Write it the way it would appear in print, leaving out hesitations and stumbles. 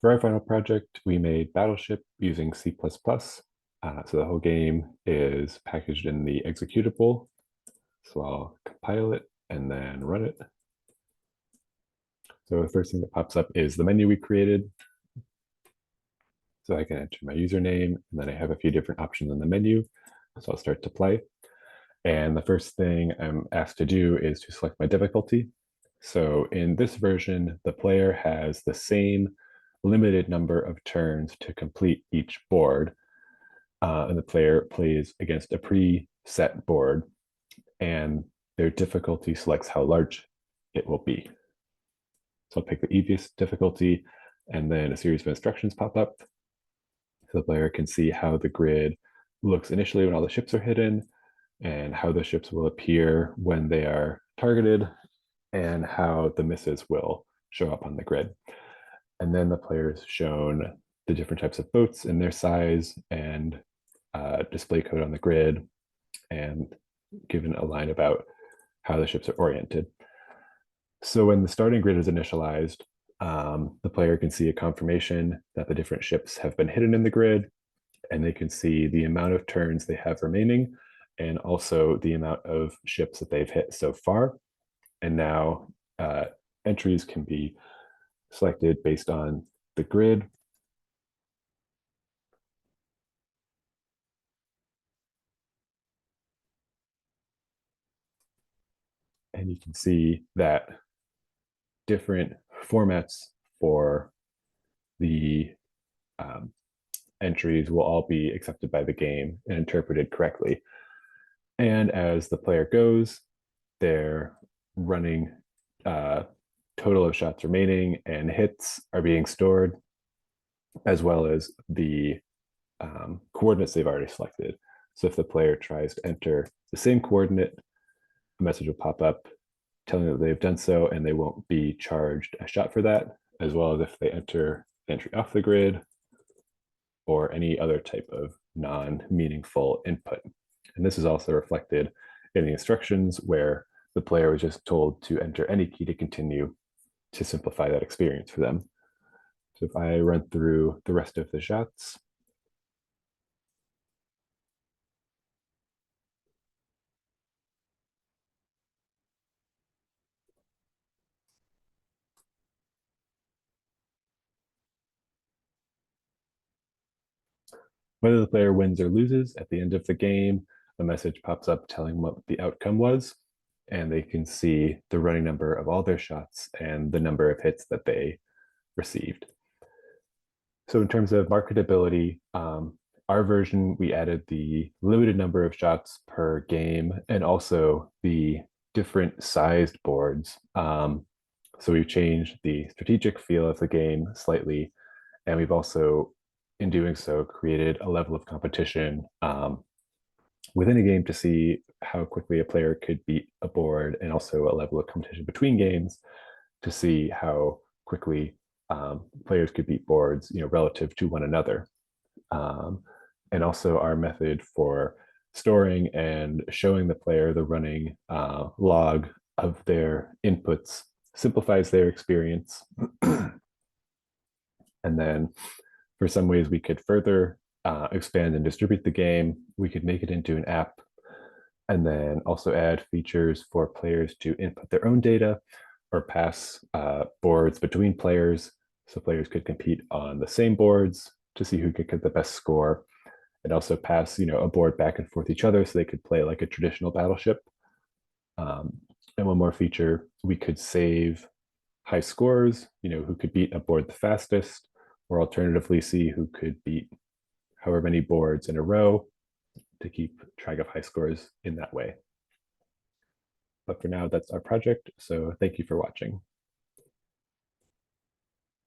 For our final project, we made Battleship using C++. So the whole game is packaged in the executable. So I'll compile it and then run it. So the first thing that pops up is the menu we created. So I can enter my username, and then I have a few different options in the menu. So I'll start to play. And the first thing I'm asked to do is to select my difficulty. So in this version, the player has the same limited number of turns to complete each board. And the player plays against a preset board, and their difficulty selects how large it will be. So I'll pick the easiest difficulty, and then a series of instructions pop up. So the player can see how the grid looks initially when all the ships are hidden, and how the ships will appear when they are targeted, and how the misses will show up on the grid. And then the player is shown the different types of boats and their size and display code on the grid, and given a line about how the ships are oriented. So when the starting grid is initialized, the player can see a confirmation that the different ships have been hidden in the grid, and they can see the amount of turns they have remaining, and also the amount of ships that they've hit so far. And now entries can be selected based on the grid. And you can see that different formats for the entries will all be accepted by the game and interpreted correctly. And as the player goes, they're running total of shots remaining and hits are being stored, as well as the coordinates they've already selected. So if the player tries to enter the same coordinate, a message will pop up telling them that they've done so, and they won't be charged a shot for that, as well as if they enter the entry off the grid or any other type of non-meaningful input. And this is also reflected in the instructions, where the player was just told to enter any key to continue to simplify that experience for them. So if I run through the rest of the shots, whether the player wins or loses at the end of the game, a message pops up telling what the outcome was, and they can see the running number of all their shots and the number of hits that they received. So in terms of marketability, our version, we added the limited number of shots per game and also the different sized boards. So we've changed the strategic feel of the game slightly, and we've also, in doing so, created a level of competition within a game to see how quickly a player could beat a board, and also a level of competition between games to see how quickly players could beat boards, relative to one another. And also our method for storing and showing the player the running log of their inputs simplifies their experience. And then for some ways we could further expand and distribute the game, we could make it into an app, and then also add features for players to input their own data or pass boards between players, so players could compete on the same boards to see who could get the best score, and also pass a board back and forth each other so they could play like a traditional battleship. And one more feature, we could save high scores, who could beat a board the fastest, or alternatively see who could beat however many boards in a row to keep track of high scores in that way. But for now, that's our project. So thank you for watching.